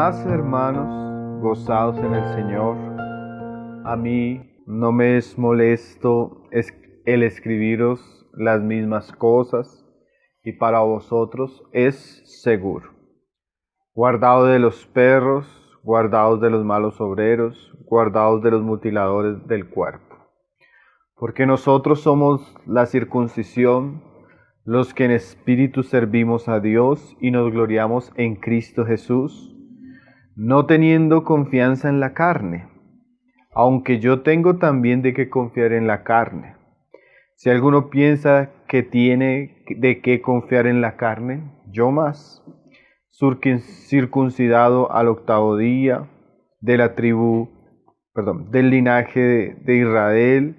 demás, hermanos, gozaos en el Señor. A mí no me es molesto el escribiros las mismas cosas, y para vosotros es seguro. Guardaos de los perros, guardaos de los malos obreros, guardaos de los mutiladores del cuerpo. Porque nosotros somos la circuncisión, los que en espíritu servimos a Dios y nos gloriamos en Cristo Jesús, no teniendo confianza en la carne, aunque yo tengo también de qué confiar en la carne. Si alguno piensa que tiene de qué confiar en la carne, yo más, circuncidado al 8º día, del linaje de Israel,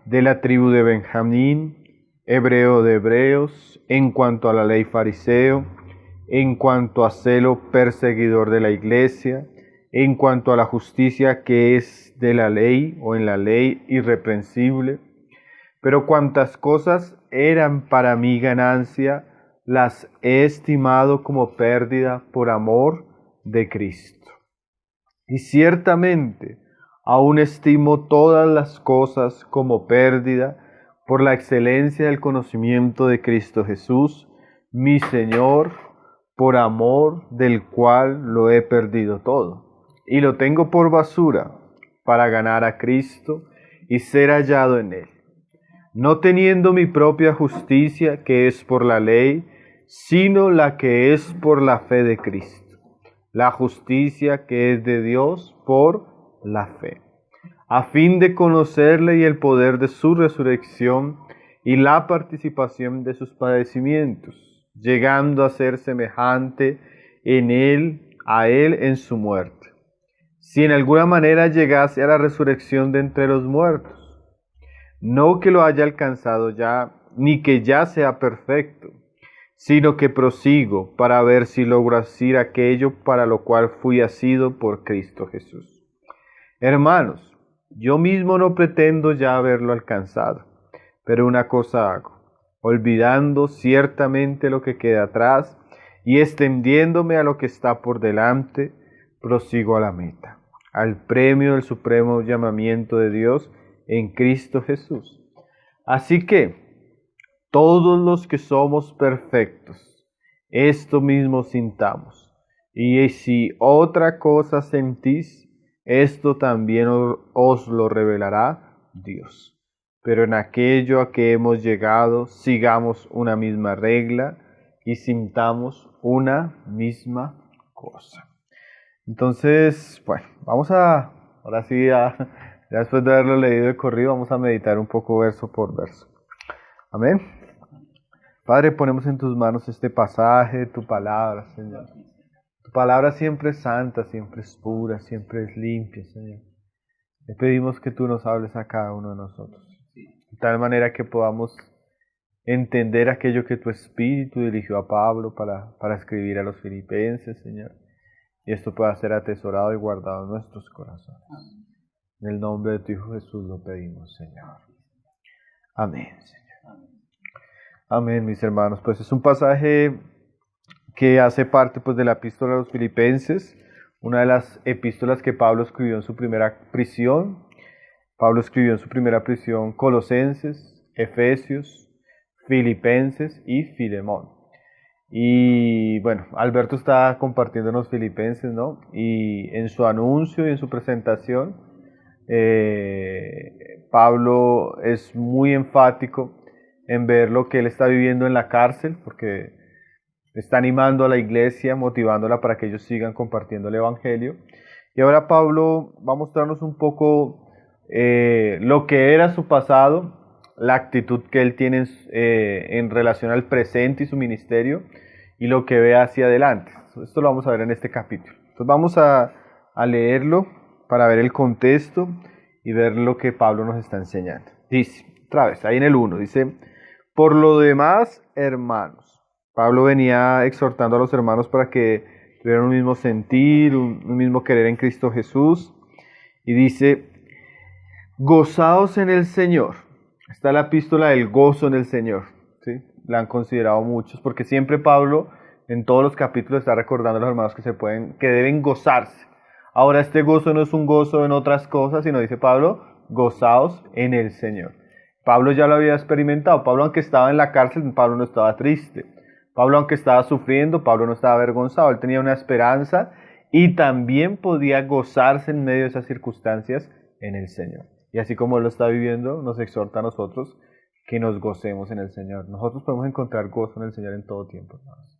de la tribu de Benjamín, hebreo de hebreos, en cuanto a la ley fariseo, en cuanto a celo perseguidor de la iglesia, en cuanto a la justicia que es de la ley o en la ley irreprensible. Pero cuantas cosas eran para mí ganancia, las he estimado como pérdida por amor de Cristo. Y ciertamente aún estimo todas las cosas como pérdida por la excelencia del conocimiento de Cristo Jesús, mi Señor, por amor del cual lo he perdido todo, y lo tengo por basura para ganar a Cristo y ser hallado en Él, no teniendo mi propia justicia que es por la ley, sino la que es por la fe de Cristo, la justicia que es de Dios por la fe, a fin de conocerle y el poder de su resurrección y la participación de sus padecimientos, llegando a ser semejante a él en su muerte, si en alguna manera llegase a la resurrección de entre los muertos. No que lo haya alcanzado ya, ni que ya sea perfecto, sino que prosigo para ver si logro hacer aquello para lo cual fui asido por Cristo Jesús. Hermanos, yo mismo no pretendo ya haberlo alcanzado, pero una cosa hago, olvidando ciertamente lo que queda atrás y extendiéndome a lo que está por delante, prosigo a la meta, al premio del supremo llamamiento de Dios en Cristo Jesús. Así que todos los que somos perfectos, esto mismo sintamos, y si otra cosa sentís, esto también os lo revelará Dios. Pero en aquello a que hemos llegado, sigamos una misma regla y sintamos una misma cosa. Entonces, bueno, ahora sí, ya después de haberlo leído de corrido, vamos a meditar un poco verso por verso. Amén. Padre, ponemos en tus manos este pasaje, tu palabra, Señor. Tu palabra siempre es santa, siempre es pura, siempre es limpia, Señor. Le pedimos que tú nos hables a cada uno de nosotros, de tal manera que podamos entender aquello que tu Espíritu dirigió a Pablo para escribir a los filipenses, Señor. Y esto pueda ser atesorado y guardado en nuestros corazones. En el nombre de tu Hijo Jesús lo pedimos, Señor. Amén, Señor. Amén, mis hermanos. Pues es un pasaje que hace parte pues de la epístola a los Filipenses, una de las epístolas que Pablo escribió en su primera prisión. Pablo escribió en su primera prisión Colosenses, Efesios, Filipenses y Filemón. Y bueno, Alberto está compartiendo en los Filipenses, ¿no? Y en su anuncio y en su presentación, Pablo es muy enfático en ver lo que él está viviendo en la cárcel, porque está animando a la iglesia, motivándola para que ellos sigan compartiendo el evangelio. Y ahora Pablo va a mostrarnos un poco lo que era su pasado, la actitud que él tiene en relación al presente y su ministerio, y lo que ve hacia adelante. Esto lo vamos a ver en este capítulo. Entonces vamos a leerlo para ver el contexto y ver lo que Pablo nos está enseñando. Dice, otra vez, ahí en el 1, dice: por lo demás, hermanos. Pablo venía exhortando a los hermanos para que tuvieran un mismo sentir, un mismo querer en Cristo Jesús. Y dice, gozaos en el Señor. Está la epístola del gozo en el Señor, ¿sí? La han considerado muchos, porque siempre Pablo en todos los capítulos está recordando a los hermanos que deben gozarse. Ahora este gozo no es un gozo en otras cosas, sino dice Pablo, gozaos en el Señor. Pablo ya lo había experimentado. Pablo, aunque estaba en la cárcel, Pablo no estaba triste. Pablo, aunque estaba sufriendo, Pablo no estaba avergonzado. Él tenía una esperanza y también podía gozarse en medio de esas circunstancias en el Señor. Y así como Él lo está viviendo, nos exhorta a nosotros que nos gocemos en el Señor. Nosotros podemos encontrar gozo en el Señor en todo tiempo, hermanos.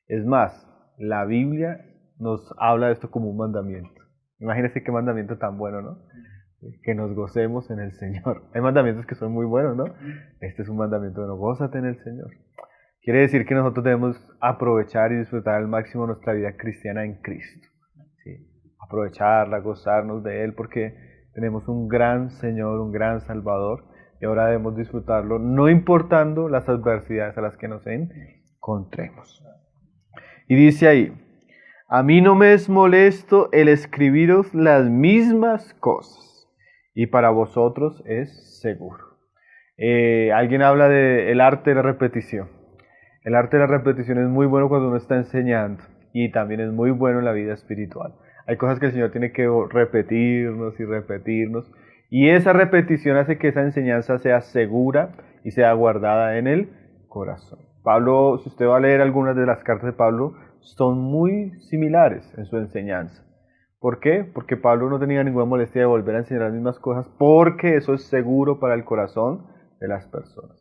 Es más, la Biblia nos habla de esto como un mandamiento. Imagínense qué mandamiento tan bueno, ¿no? Que nos gocemos en el Señor. Hay mandamientos que son muy buenos, ¿no? Este es un mandamiento bueno, gózate en el Señor. Quiere decir que nosotros debemos aprovechar y disfrutar al máximo nuestra vida cristiana en Cristo. ¿Sí? Aprovecharla, gozarnos de Él, porque tenemos un gran Señor, un gran Salvador, y ahora debemos disfrutarlo, no importando las adversidades a las que nos encontremos. Y dice ahí, a mí no me es molesto el escribiros las mismas cosas, y para vosotros es seguro. Alguien habla del arte de la repetición. El arte de la repetición es muy bueno cuando uno está enseñando, y también es muy bueno en la vida espiritual. Hay cosas que el Señor tiene que repetirnos y repetirnos, y esa repetición hace que esa enseñanza sea segura y sea guardada en el corazón. Pablo, si usted va a leer algunas de las cartas de Pablo, son muy similares en su enseñanza. ¿Por qué? Porque Pablo no tenía ninguna molestia de volver a enseñar las mismas cosas, porque eso es seguro para el corazón de las personas.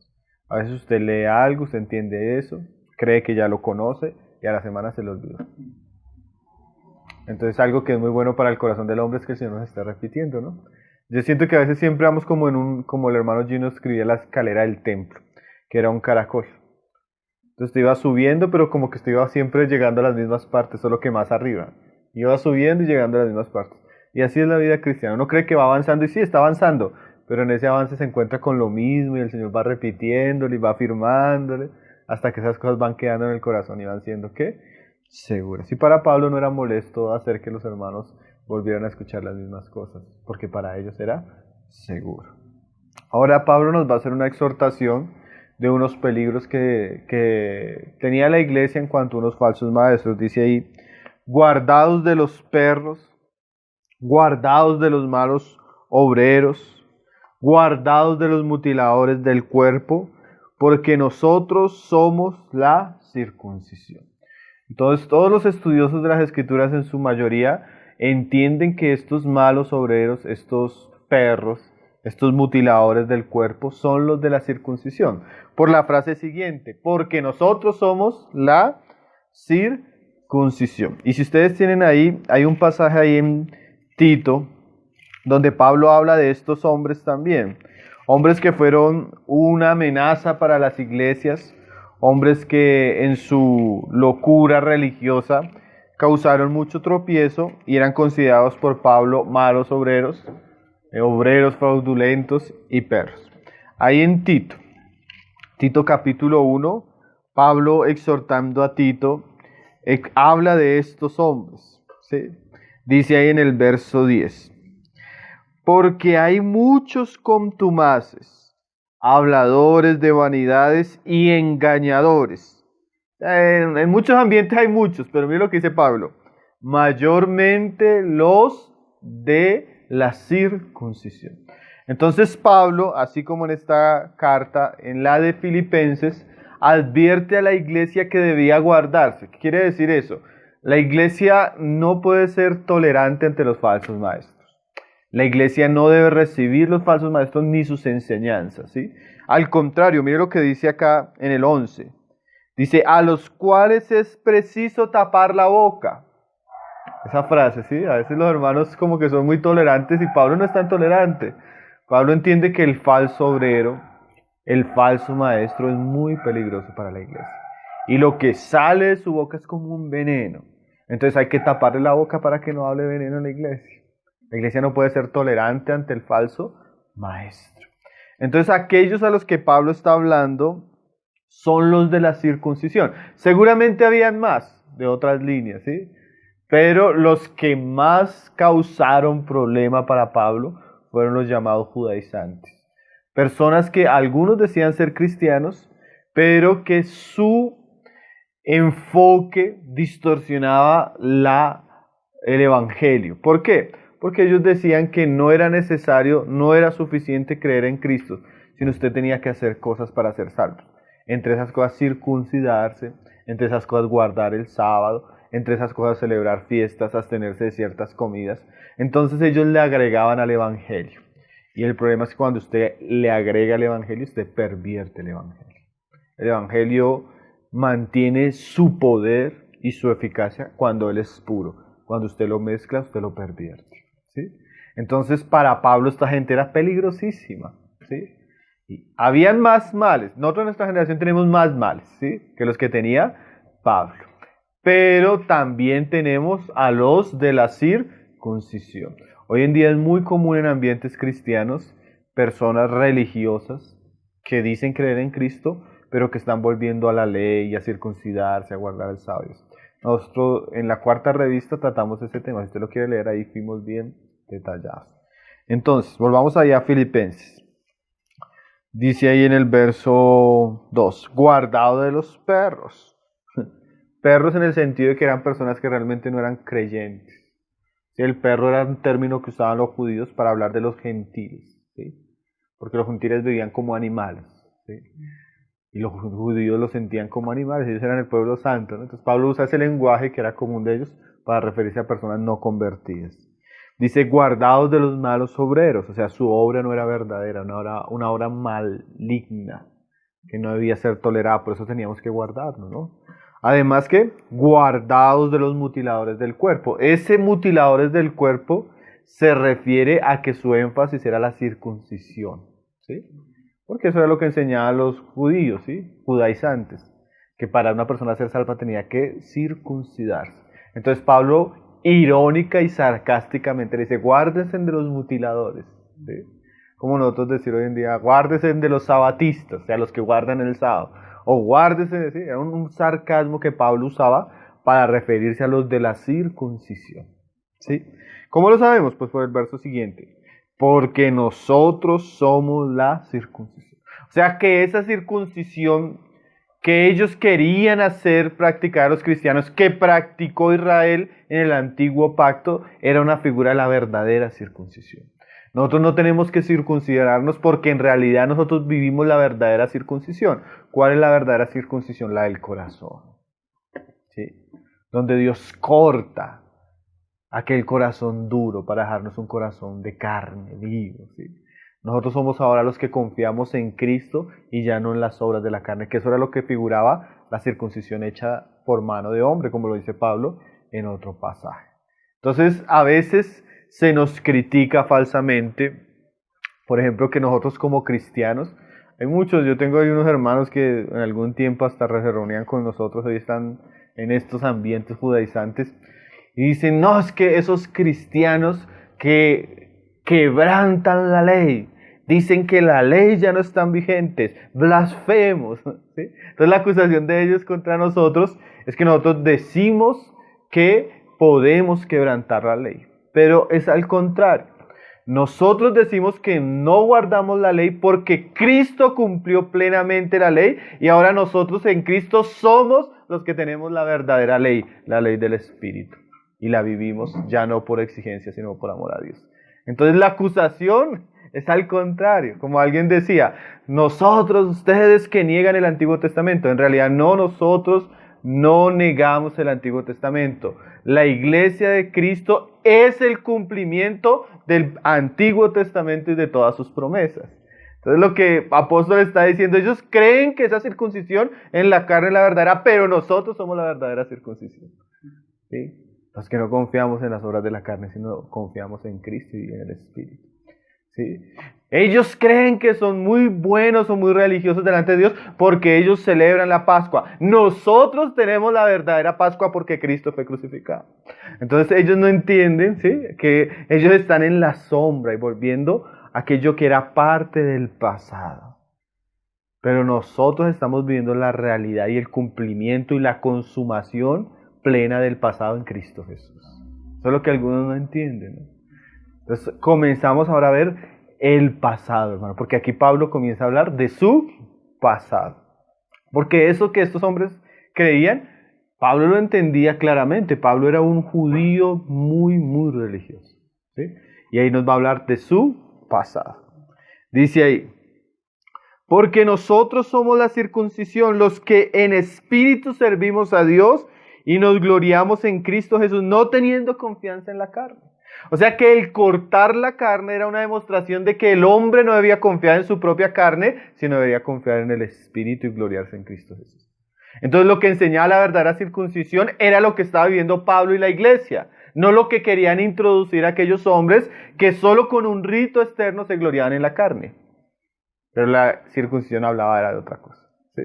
A veces usted lee algo, usted entiende eso, cree que ya lo conoce y a la semana se lo olvida. Entonces algo que es muy bueno para el corazón del hombre es que el Señor nos está repitiendo, ¿no? Yo siento que a veces siempre vamos como el hermano Gino escribía la escalera del templo, que era un caracol. Entonces te iba subiendo, pero como que te iba siempre llegando a las mismas partes, solo que más arriba. Iba subiendo y llegando a las mismas partes. Y así es la vida cristiana. Uno cree que va avanzando y sí, está avanzando, pero en ese avance se encuentra con lo mismo y el Señor va repitiéndole y va afirmándole hasta que esas cosas van quedando en el corazón y van siendo, ¿qué? Seguras. Y para Pablo no era molesto hacer que los hermanos volvieran a escuchar las mismas cosas, porque para ellos era seguro. Ahora Pablo nos va a hacer una exhortación de unos peligros que tenía la iglesia en cuanto a unos falsos maestros. Dice ahí, guardaos de los perros, guardaos de los malos obreros, guardaos de los mutiladores del cuerpo, porque nosotros somos la circuncisión. Entonces todos los estudiosos de las Escrituras en su mayoría entienden que estos malos obreros, estos perros, estos mutiladores del cuerpo son los de la circuncisión. Por la frase siguiente, porque nosotros somos la circuncisión. Y si ustedes tienen ahí, hay un pasaje ahí en Tito, donde Pablo habla de estos hombres también. Hombres que fueron una amenaza para las iglesias, hombres que en su locura religiosa causaron mucho tropiezo y eran considerados por Pablo malos obreros, obreros fraudulentos y perros. Ahí en Tito capítulo 1, Pablo exhortando a Tito, habla de estos hombres, ¿sí? Dice ahí en el verso 10, porque hay muchos contumaces, habladores de vanidades y engañadores. En muchos ambientes hay muchos, pero mira lo que dice Pablo, mayormente los de la circuncisión. Entonces Pablo, así como en esta carta, en la de Filipenses, advierte a la iglesia que debía guardarse. ¿Qué quiere decir eso? La iglesia no puede ser tolerante ante los falsos maestros. La iglesia no debe recibir los falsos maestros ni sus enseñanzas, ¿sí? Al contrario, mire lo que dice acá en el 11. Dice, a los cuales es preciso tapar la boca. Esa frase, ¿sí? A veces los hermanos como que son muy tolerantes y Pablo no es tan tolerante. Pablo entiende que el falso obrero, el falso maestro es muy peligroso para la iglesia. Y lo que sale de su boca es como un veneno. Entonces hay que taparle la boca para que no hable veneno en la iglesia. La iglesia no puede ser tolerante ante el falso maestro. Entonces aquellos a los que Pablo está hablando son los de la circuncisión. Seguramente habían más de otras líneas, ¿sí? Pero los que más causaron problema para Pablo fueron los llamados judaizantes. Personas que algunos decían ser cristianos, pero que su enfoque distorsionaba el Evangelio. ¿Por qué? Porque ellos decían que no era necesario, no era suficiente creer en Cristo, sino usted tenía que hacer cosas para ser salvo. Entre esas cosas circuncidarse, entre esas cosas guardar el sábado, entre esas cosas celebrar fiestas, abstenerse de ciertas comidas. Entonces ellos le agregaban al Evangelio. Y el problema es que cuando usted le agrega al Evangelio, usted pervierte el Evangelio. El Evangelio mantiene su poder y su eficacia cuando Él es puro. Cuando usted lo mezcla, usted lo pervierte, ¿sí? Entonces, para Pablo esta gente era peligrosísima, ¿sí? Y habían más males. Nosotros en nuestra generación tenemos más males, ¿sí?, que los que tenía Pablo. Pero también tenemos a los de la circuncisión. Hoy en día es muy común en ambientes cristianos personas religiosas que dicen creer en Cristo, pero que están volviendo a la ley, a circuncidarse, a guardar el sábado. Nosotros en la cuarta revista tratamos ese tema. Si usted lo quiere leer, ahí fuimos bien detallados. Entonces, volvamos allá a Filipenses. Dice ahí en el verso 2, guardado de los perros. Perros en el sentido de que eran personas que realmente no eran creyentes. El perro era un término que usaban los judíos para hablar de los gentiles, ¿sí? Porque los gentiles vivían como animales, ¿sí? Y los judíos los sentían como animales, ellos eran el pueblo santo, ¿no? Entonces Pablo usa ese lenguaje que era común de ellos para referirse a personas no convertidas. Dice, guardados de los malos obreros, o sea, su obra no era verdadera, una obra maligna, que no debía ser tolerada, por eso teníamos que guardarlo, ¿no? Además que, guardados de los mutiladores del cuerpo. Ese mutiladores del cuerpo se refiere a que su énfasis era la circuncisión, ¿sí? Porque eso era lo que enseñaban los judíos, ¿sí?, judaizantes, que para una persona ser salva tenía que circuncidarse. Entonces Pablo, irónica y sarcásticamente, le dice, guárdense de los mutiladores, ¿sí? Como nosotros decir hoy en día, guárdense de los sabatistas, o sea, los que guardan el sábado. O guárdese, ¿sí? Era un sarcasmo que Pablo usaba para referirse a los de la circuncisión, ¿sí? ¿Cómo lo sabemos? Pues por el verso siguiente. Porque nosotros somos la circuncisión. O sea que esa circuncisión que ellos querían hacer practicar a los cristianos, que practicó Israel en el antiguo pacto, era una figura de la verdadera circuncisión. Nosotros no tenemos que circuncidarnos porque en realidad nosotros vivimos la verdadera circuncisión. ¿Cuál es la verdadera circuncisión? La del corazón, ¿sí? Donde Dios corta aquel corazón duro para dejarnos un corazón de carne, vivo, ¿sí? Nosotros somos ahora los que confiamos en Cristo y ya no en las obras de la carne, que eso era lo que figuraba la circuncisión hecha por mano de hombre, como lo dice Pablo en otro pasaje. Entonces, a veces se nos critica falsamente, por ejemplo, que nosotros como cristianos, hay muchos, yo tengo ahí unos hermanos que en algún tiempo hasta se reunían con nosotros, hoy están en estos ambientes judaizantes, y dicen, no, es que esos cristianos que quebrantan la ley, dicen que la ley ya no están vigentes, blasfemos, ¿sí? Entonces la acusación de ellos contra nosotros es que nosotros decimos que podemos quebrantar la ley, pero es al contrario. Nosotros decimos que no guardamos la ley porque Cristo cumplió plenamente la ley y ahora nosotros en Cristo somos los que tenemos la verdadera ley, la ley del Espíritu. Y la vivimos ya no por exigencia, sino por amor a Dios. Entonces la acusación es al contrario. Como alguien decía, nosotros, ustedes que niegan el Antiguo Testamento. En realidad no, nosotros no negamos el Antiguo Testamento. La iglesia de Cristo es el cumplimiento del Antiguo Testamento y de todas sus promesas. Entonces lo que apóstol está diciendo, ellos creen que esa circuncisión en la carne es la verdadera, pero nosotros somos la verdadera circuncisión, ¿sí? Los que no confiamos en las obras de la carne, sino confiamos en Cristo y en el Espíritu, ¿sí? Ellos creen que son muy buenos o muy religiosos delante de Dios porque ellos celebran la Pascua. Nosotros tenemos la verdadera Pascua porque Cristo fue crucificado. Entonces ellos no entienden, ¿sí?, que ellos están en la sombra y volviendo a aquello que era parte del pasado. Pero nosotros estamos viviendo la realidad y el cumplimiento y la consumación plena del pasado en Cristo Jesús. Eso es lo que algunos no entienden, ¿no? Entonces comenzamos ahora a ver el pasado, hermano, porque aquí Pablo comienza a hablar de su pasado. Porque eso que estos hombres creían Pablo lo entendía claramente. Pablo era un judío muy, muy religioso. ¿Sí? Y ahí nos va a hablar de su pasado. Dice ahí, porque nosotros somos la circuncisión, los que en espíritu servimos a Dios y nos gloriamos en Cristo Jesús, no teniendo confianza en la carne. O sea que el cortar la carne era una demostración de que el hombre no debía confiar en su propia carne, sino debía confiar en el espíritu y gloriarse en Cristo Jesús. Entonces lo que enseñaba la verdadera circuncisión era lo que estaba viviendo Pablo y la iglesia, no lo que querían introducir aquellos hombres que solo con un rito externo se gloriaban en la carne. Pero la circuncisión hablaba era de otra cosa. ¿Sí?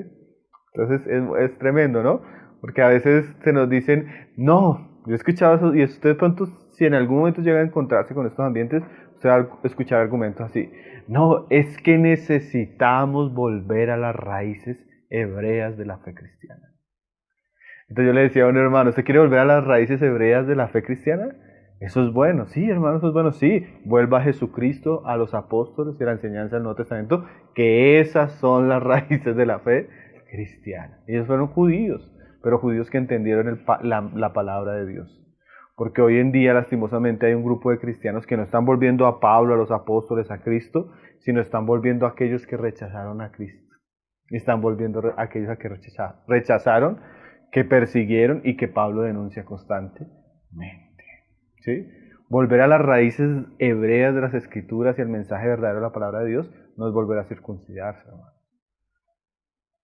Entonces es tremendo, ¿no? Porque a veces se nos dicen, no, yo he escuchado eso, y usted de pronto, si en algún momento llega a encontrarse con estos ambientes, usted va a escuchar argumentos así. No, es que necesitamos volver a las raíces hebreas de la fe cristiana. Entonces yo le decía a un hermano, ¿usted quiere volver a las raíces hebreas de la fe cristiana? Eso es bueno, sí, hermano, eso es bueno, sí. Vuelva a Jesucristo, a los apóstoles y a la enseñanza del Nuevo Testamento, que esas son las raíces de la fe cristiana. Ellos fueron judíos, pero judíos que entendieron la palabra de Dios. Porque hoy en día, lastimosamente, hay un grupo de cristianos que no están volviendo a Pablo, a los apóstoles, a Cristo, sino están volviendo a aquellos que rechazaron a Cristo. Y están volviendo a aquellos a que rechazaron, que persiguieron y que Pablo denuncia constantemente. ¿Sí? Volver a las raíces hebreas de las Escrituras y el mensaje verdadero de la palabra de Dios no es volver a circuncidarse, hermano.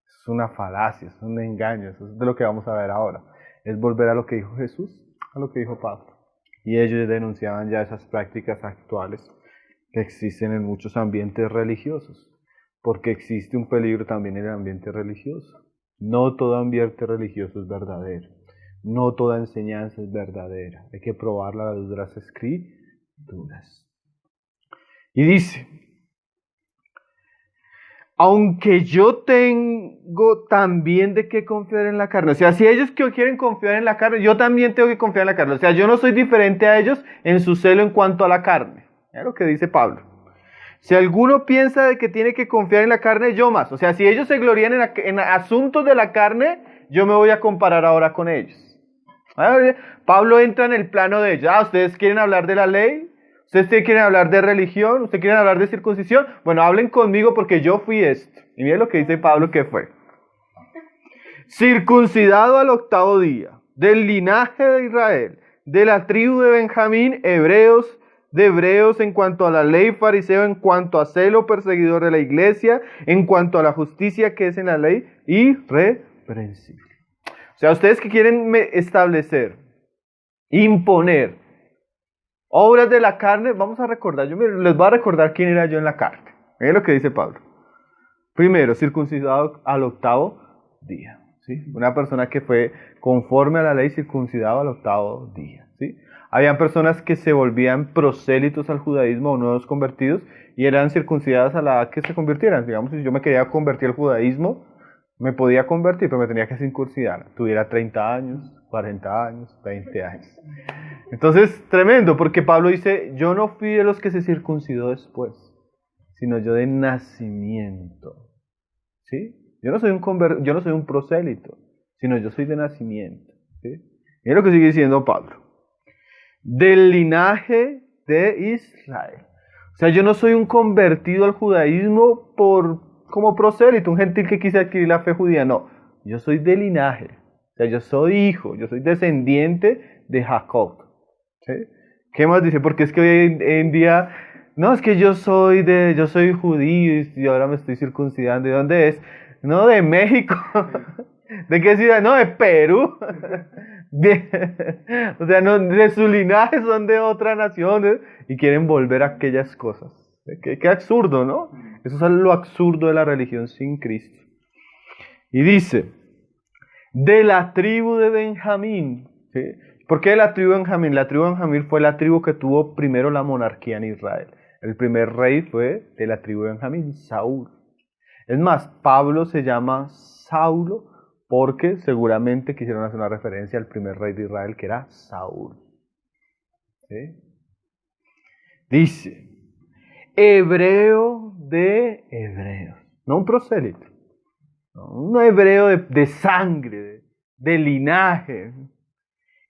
Es una falacia, es un engaño, eso es de lo que vamos a ver ahora. Es volver a lo que dijo Jesús, a lo que dijo Pablo. Y ellos denunciaban ya esas prácticas actuales que existen en muchos ambientes religiosos, porque existe un peligro también en el ambiente religioso. No todo ambiente religioso es verdadero. No toda enseñanza es verdadera. Hay que probarla a la luz de las Escrituras. Y dice, aunque yo tengo también de qué confiar en la carne. O sea, si ellos quieren confiar en la carne, yo también tengo que confiar en la carne. O sea, yo no soy diferente a ellos en su celo en cuanto a la carne. Es lo que dice Pablo. Si alguno piensa de que tiene que confiar en la carne, yo más. O sea, si ellos se glorían en asuntos de la carne, yo me voy a comparar ahora con ellos. Pablo entra en el plano de ellos. ¿Ustedes quieren hablar de la ley? ¿Ustedes quieren hablar de religión? ¿Ustedes quieren hablar de circuncisión? Bueno, hablen conmigo porque yo fui esto. Y miren lo que dice Pablo que fue. Circuncidado al 8º día, del linaje de Israel, de la tribu de Benjamín, de hebreos en cuanto a la ley, fariseo en cuanto a celo, perseguidor de la iglesia, en cuanto a la justicia que es en la ley, irreprensible. O sea, ustedes que quieren establecer, imponer obras de la carne, vamos a recordar, yo les voy a recordar quién era yo en la carne. Miren lo que dice Pablo. Primero, circuncidado al 8º día. ¿Sí? Una persona que fue conforme a la ley circuncidado al 8º día. ¿Sí? Habían personas que se volvían prosélitos al judaísmo o nuevos convertidos y eran circuncidadas a la edad que se convirtieran. Digamos, si yo me quería convertir al judaísmo, me podía convertir, pero me tenía que circuncidar. Tuviera 30 años, 40 años, 20 años. Entonces, tremendo, porque Pablo dice, yo no fui de los que se circuncidó después, sino yo de nacimiento. ¿Sí? Yo no soy un prosélito, sino yo soy de nacimiento. ¿Sí? Mira lo que sigue diciendo Pablo. Del linaje de Israel. O sea, yo no soy un convertido al judaísmo como prosélito, un gentil que quise adquirir la fe judía. No, yo soy de linaje. O sea, yo soy hijo, yo soy descendiente de Jacob. ¿Sí? ¿Qué más dice? Porque es que hoy en día, no, es que yo soy judío y ahora me estoy circuncidando. ¿De dónde es? No, de México. ¿De qué ciudad? No, de Perú. O sea, no, de su linaje son de otra nación y quieren volver a aquellas cosas. Qué absurdo, ¿no? Eso es lo absurdo de la religión sin Cristo. Y dice, de la tribu de Benjamín. ¿Sí? ¿Por qué de la tribu de Benjamín? La tribu de Benjamín fue la tribu que tuvo primero la monarquía en Israel. El primer rey fue de la tribu de Benjamín, Saúl. Es más, Pablo se llama Saulo porque seguramente quisieron hacer una referencia al primer rey de Israel que era Saúl. ¿Sí? Dice, hebreo de hebreos, no un prosélito, no, un hebreo de sangre, de linaje.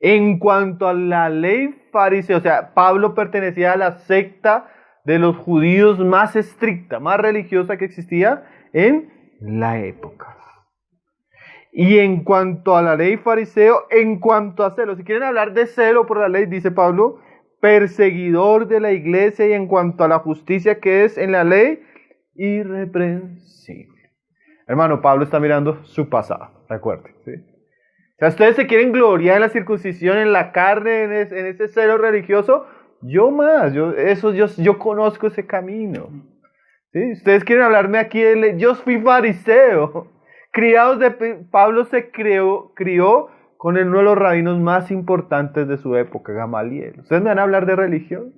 En cuanto a la ley farisea, o sea, Pablo pertenecía a la secta de los judíos más estricta, más religiosa que existía en la época. Y en cuanto a la ley fariseo, en cuanto a celo, si quieren hablar de celo por la ley, dice Pablo, perseguidor de la iglesia, y en cuanto a la justicia que es en la ley, irreprensible. Hermano, Pablo está mirando su pasado, recuerden, ¿sí? O sea, ustedes se quieren gloriar en la circuncisión, en la carne, en ese celo religioso. Yo conozco ese camino. ¿Sí? Ustedes quieren hablarme aquí yo fui fariseo. Pablo se crió con uno de los rabinos más importantes de su época, Gamaliel. ¿Ustedes me van a hablar de religión?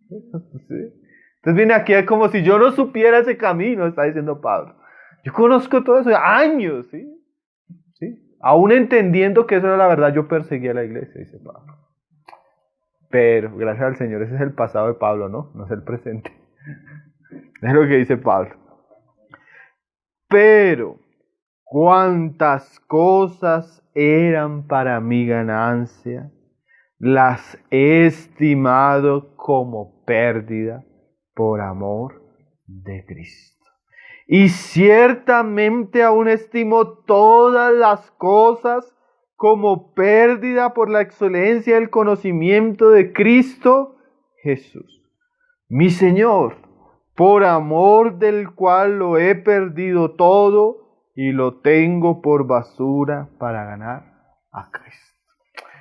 ¿Sí? Entonces viene aquí como si yo no supiera ese camino, está diciendo Pablo. Yo conozco todo eso, años, ¿sí? ¿Sí? Aún entendiendo que eso era la verdad, yo perseguía a la iglesia, dice Pablo. Pero, gracias al Señor, ese es el pasado de Pablo, ¿no? No es el presente. Es lo que dice Pablo. Pero, cuántas cosas eran para mi ganancia, las he estimado como pérdida por amor de Cristo. Y ciertamente aún estimo todas las cosas como pérdida por la excelencia del conocimiento de Cristo Jesús, mi Señor, por amor del cual lo he perdido todo y lo tengo por basura para ganar a Cristo.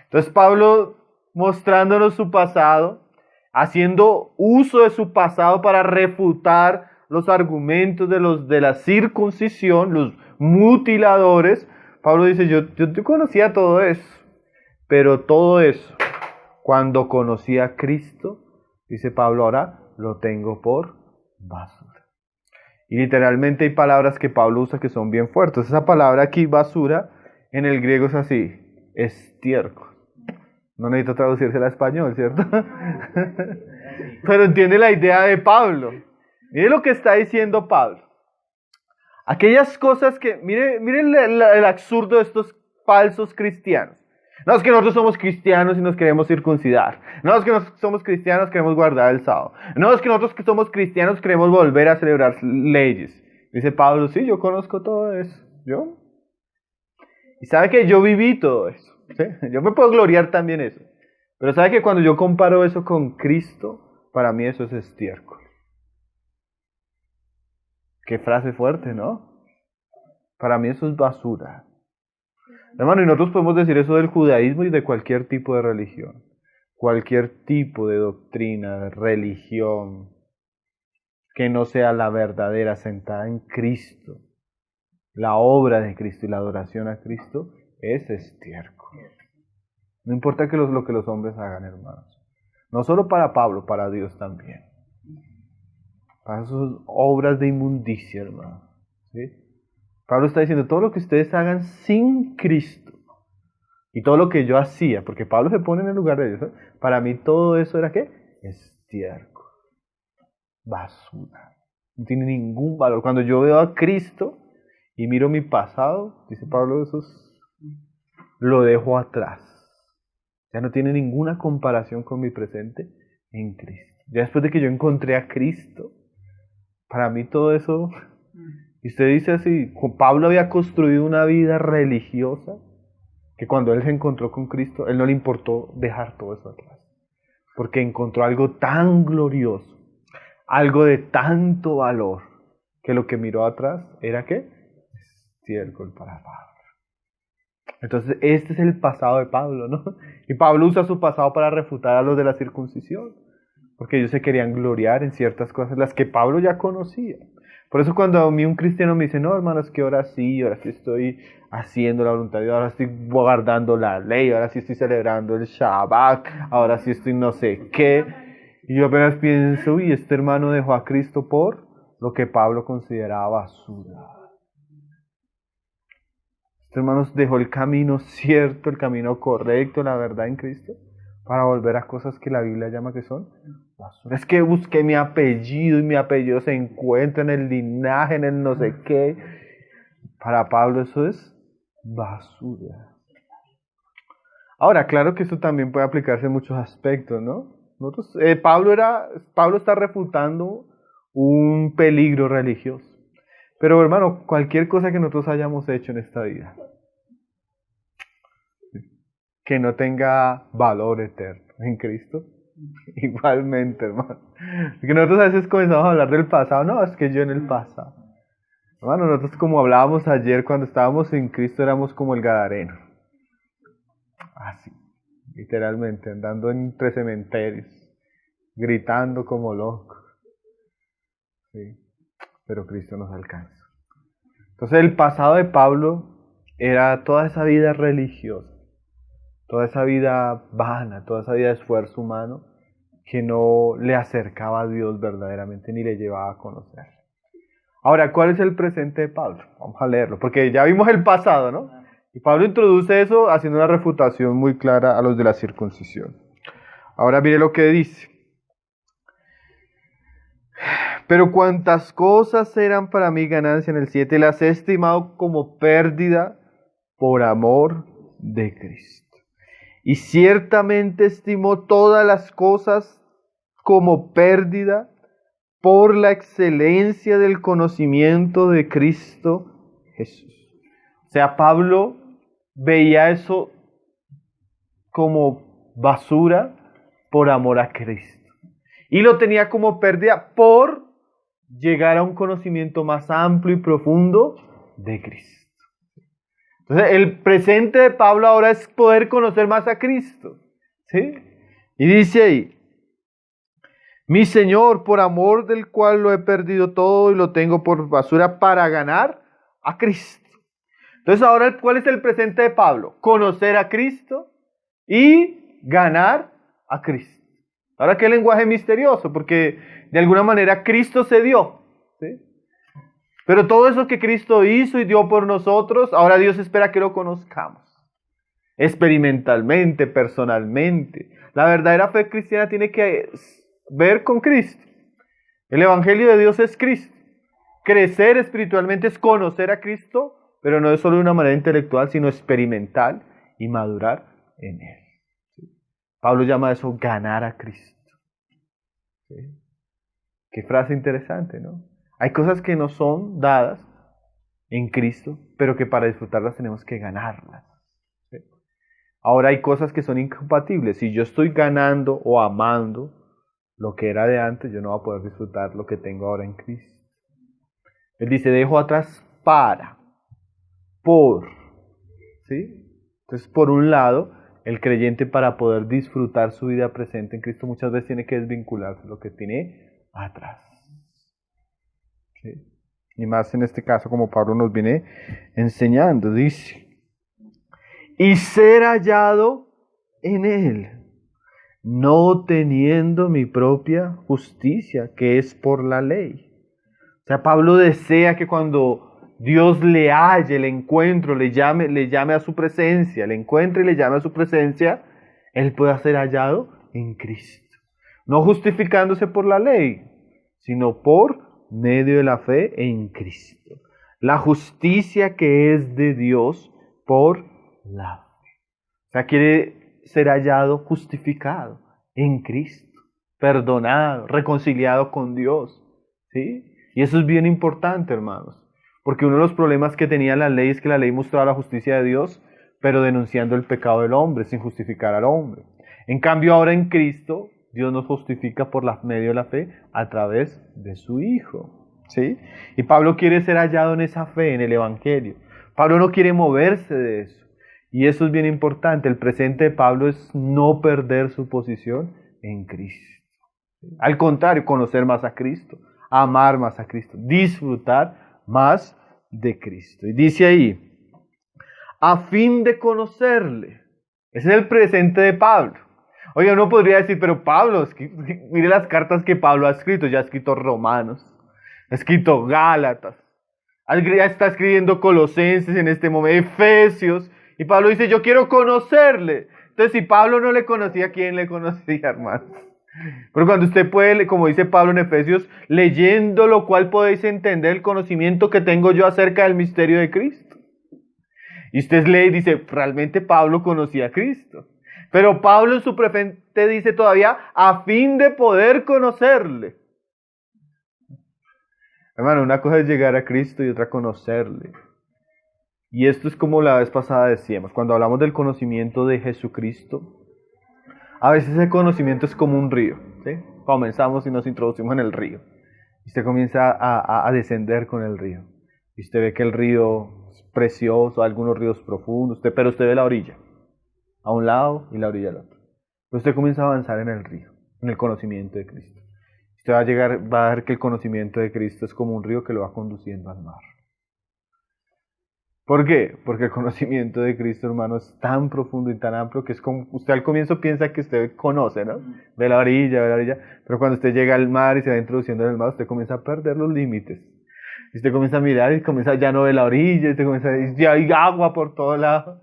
Entonces Pablo, mostrándonos su pasado, haciendo uso de su pasado para refutar los argumentos de la circuncisión, los mutiladores. Pablo dice, yo conocía todo eso, pero todo eso, cuando conocí a Cristo, dice Pablo, ahora lo tengo por basura. Y literalmente hay palabras que Pablo usa que son bien fuertes. Esa palabra aquí, basura, en el griego es así, estiércol. No necesito traducírsela a español, ¿cierto? Pero entiende la idea de Pablo. Mire lo que está diciendo Pablo. Aquellas cosas que, miren el absurdo de estos falsos cristianos. No es que nosotros somos cristianos y nos queremos circuncidar. No es que nosotros somos cristianos queremos guardar el sábado. No es que nosotros que somos cristianos queremos volver a celebrar leyes. Dice Pablo, sí, yo conozco todo eso. ¿Yo? Y sabe que yo viví todo eso. ¿Sí? Yo me puedo gloriar también eso. Pero sabe que cuando yo comparo eso con Cristo, para mí eso es estiércol. Qué frase fuerte, ¿no? Para mí eso es basura. Hermano, y nosotros podemos decir eso del judaísmo y de cualquier tipo de religión. Cualquier tipo de doctrina, de religión, que no sea la verdadera, sentada en Cristo. La obra de Cristo y la adoración a Cristo es estiércol. No importa lo que los hombres hagan, hermanos. No solo para Pablo, para Dios también. Para esas obras de inmundicia, hermano. ¿Sí? Pablo está diciendo, todo lo que ustedes hagan sin Cristo, y todo lo que yo hacía, porque Pablo se pone en el lugar de Dios, ¿eh? Para mí todo eso era ¿qué? Estiércol. Basura. No tiene ningún valor. Cuando yo veo a Cristo y miro mi pasado, dice Pablo, lo dejo atrás. Ya no tiene ninguna comparación con mi presente en Cristo. Ya después de que yo encontré a Cristo, para mí todo eso, y usted dice así, Pablo había construido una vida religiosa, que cuando él se encontró con Cristo, él no le importó dejar todo eso atrás, porque encontró algo tan glorioso, algo de tanto valor, que lo que miró atrás era ¿qué? Estiércol para Pablo. Entonces este es el pasado de Pablo, ¿no? Y Pablo usa su pasado para refutar a los de la circuncisión, porque ellos se querían gloriar en ciertas cosas, las que Pablo ya conocía. Por eso cuando a mí un cristiano me dice, no hermanos, que ahora sí estoy haciendo la voluntad de Dios, ahora estoy guardando la ley, ahora sí estoy celebrando el Shabbat, ahora sí estoy no sé qué. Y yo apenas pienso, uy, este hermano dejó a Cristo por lo que Pablo consideraba basura. Este hermano dejó el camino cierto, el camino correcto, la verdad en Cristo, para volver a cosas que la Biblia llama que son basura. Es que busqué mi apellido y mi apellido se encuentra en el linaje, en el no sé qué. Para Pablo eso es basura. Ahora, claro que esto también puede aplicarse en muchos aspectos, ¿no? Nosotros, Pablo está refutando un peligro religioso. Pero hermano, cualquier cosa que nosotros hayamos hecho en esta vida, que no tenga valor eterno en Cristo, igualmente, hermano. Porque nosotros a veces comenzamos a hablar del pasado, no, es que yo en el pasado. Hermano, nosotros como hablábamos ayer cuando estábamos en Cristo éramos como el Gadareno. Así, literalmente, andando entre cementerios, gritando como locos. Sí, pero Cristo nos alcanza. Entonces el pasado de Pablo era toda esa vida religiosa, toda esa vida vana, toda esa vida de esfuerzo humano que no le acercaba a Dios verdaderamente ni le llevaba a conocer. Ahora, ¿cuál es el presente de Pablo? Vamos a leerlo, porque ya vimos el pasado, ¿no? Y Pablo introduce eso haciendo una refutación muy clara a los de la circuncisión. Ahora mire lo que dice. Pero cuantas cosas eran para mí ganancia en el 7, las he estimado como pérdida por amor de Cristo. Y ciertamente estimo todas las cosas como pérdida por la excelencia del conocimiento de Cristo Jesús. O sea, Pablo veía eso como basura por amor a Cristo. Y lo tenía como pérdida por llegar a un conocimiento más amplio y profundo de Cristo. Entonces, el presente de Pablo ahora es poder conocer más a Cristo. ¿Sí? Y dice ahí, mi Señor, por amor del cual lo he perdido todo y lo tengo por basura para ganar a Cristo. Entonces, ahora, ¿cuál es el presente de Pablo? Conocer a Cristo y ganar a Cristo. Ahora, qué lenguaje misterioso, porque de alguna manera Cristo se dio, ¿sí? Pero todo eso que Cristo hizo y dio por nosotros, ahora Dios espera que lo conozcamos. Experimentalmente, personalmente. La verdadera fe cristiana tiene que ver con Cristo. El Evangelio de Dios es Cristo. Crecer espiritualmente es conocer a Cristo, pero no es solo de una manera intelectual, sino experimental y madurar en Él. ¿Sí? Pablo llama a eso ganar a Cristo. ¿Sí? Qué frase interesante, ¿no? Hay cosas que no son dadas en Cristo, pero que para disfrutarlas tenemos que ganarlas. ¿Sí? Ahora hay cosas que son incompatibles. Si yo estoy ganando o amando lo que era de antes, yo no voy a poder disfrutar lo que tengo ahora en Cristo. Él dice, dejo atrás por. ¿Sí? Entonces, por un lado, el creyente para poder disfrutar su vida presente en Cristo muchas veces tiene que desvincularse de lo que tiene atrás. ¿Sí? Y más en este caso, como Pablo nos viene enseñando, dice, y ser hallado en Él, no teniendo mi propia justicia, que es por la ley. O sea, Pablo desea que cuando Dios le halle, le encuentre, le llame a su presencia, le encuentre y le llame a su presencia, él pueda ser hallado en Cristo. No justificándose por la ley, sino por medio de la fe en Cristo. La justicia que es de Dios por la fe. O sea, quiere ser hallado justificado en Cristo, perdonado, reconciliado con Dios. ¿Sí? Y eso es bien importante, hermanos. Porque uno de los problemas que tenía la ley es que la ley mostraba la justicia de Dios, pero denunciando el pecado del hombre, sin justificar al hombre. En cambio, ahora en Cristo, Dios nos justifica por medio de la fe a través de su Hijo. ¿Sí? Y Pablo quiere ser hallado en esa fe, en el Evangelio. Pablo no quiere moverse de eso. Y eso es bien importante. El presente de Pablo es no perder su posición en Cristo. Al contrario, conocer más a Cristo, amar más a Cristo, disfrutar más de Cristo. Y dice ahí, a fin de conocerle. Ese es el presente de Pablo. Oye, uno podría decir, pero Pablo, mire las cartas que Pablo ha escrito. Ya ha escrito Romanos, ha escrito Gálatas, ya está escribiendo Colosenses en este momento, Efesios. Y Pablo dice, yo quiero conocerle. Entonces, si Pablo no le conocía, ¿quién le conocía, hermano? Pero cuando usted puede, como dice Pablo en Efesios, leyendo lo cual podéis entender el conocimiento que tengo yo acerca del misterio de Cristo. Y usted lee y dice, realmente Pablo conocía a Cristo. Pero Pablo en su presente dice todavía, a fin de poder conocerle. Hermano, una cosa es llegar a Cristo y otra conocerle. Y esto es como la vez pasada decíamos, cuando hablamos del conocimiento de Jesucristo, a veces ese conocimiento es como un río, ¿sí? Comenzamos y nos introducimos en el río. Y usted comienza a descender con el río. Y usted ve que el río es precioso, algunos ríos profundos, pero usted ve la orilla, a un lado y la orilla al otro. Pero usted comienza a avanzar en el río, en el conocimiento de Cristo. Usted va a ver que el conocimiento de Cristo es como un río que lo va conduciendo al mar. ¿Por qué? Porque el conocimiento de Cristo, hermano, es tan profundo y tan amplio que es como, usted al comienzo piensa que usted conoce, ¿no? Ve la orilla, pero cuando usted llega al mar y se va introduciendo en el mar, usted comienza a perder los límites. Y usted comienza a mirar y ya no ve la orilla, y usted comienza a decir, ya hay agua por todo lado.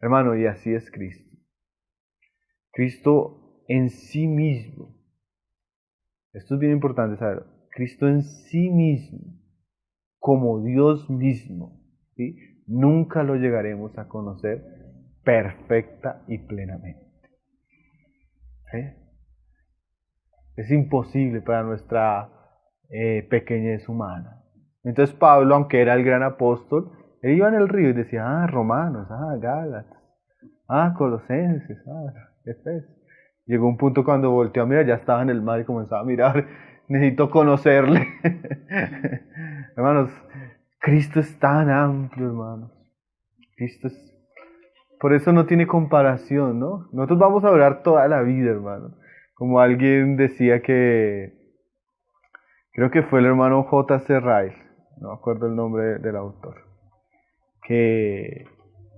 Hermano, y así es Cristo. Cristo en sí mismo. Esto es bien importante saber. Cristo en sí mismo, como Dios mismo, ¿sí? Nunca lo llegaremos a conocer perfecta y plenamente. ¿Sí? Es imposible para nuestra pequeñez humana. Entonces Pablo, aunque era el gran apóstol, él iba en el río y decía, Romanos, Gálatas, Colosenses, Efesios. Llegó un punto cuando volteó a mirar, ya estaba en el mar y comenzaba a mirar, necesito conocerle. Hermanos, Cristo es tan amplio, hermanos. Por eso no tiene comparación, ¿no? Nosotros vamos a orar toda la vida, hermano. Como alguien decía creo que fue el hermano J.C. Ryle, no me acuerdo el nombre del autor, que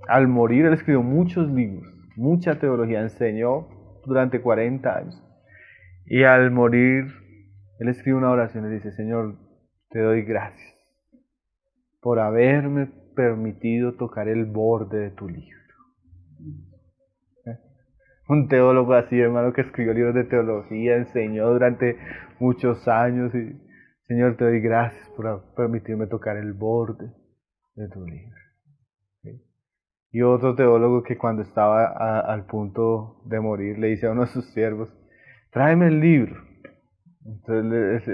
al morir él escribió muchos libros, mucha teología, enseñó durante 40 años. Y al morir, él escribe una oración y dice, Señor, te doy gracias por haberme permitido tocar el borde de tu libro. Un teólogo así, hermano, que escribió libros de teología, enseñó durante muchos años y, Señor, te doy gracias por permitirme tocar el borde de tu libro. ¿Sí? Y otro teólogo que cuando estaba al punto de morir le dice a uno de sus siervos, tráeme el libro. Entonces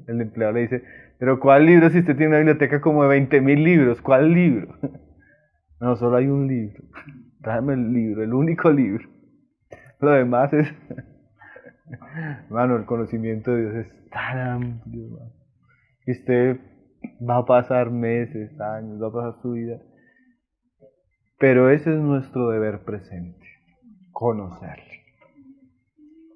el empleado le dice, pero ¿cuál libro si usted tiene una biblioteca como de 20,000 libros? ¿Cuál libro? No, solo hay un libro. Tráeme el libro, el único libro. Lo demás es... Hermano, el conocimiento de Dios es tan amplio, hermano, que usted va a pasar meses, años, va a pasar su vida. Pero ese es nuestro deber presente, conocerle.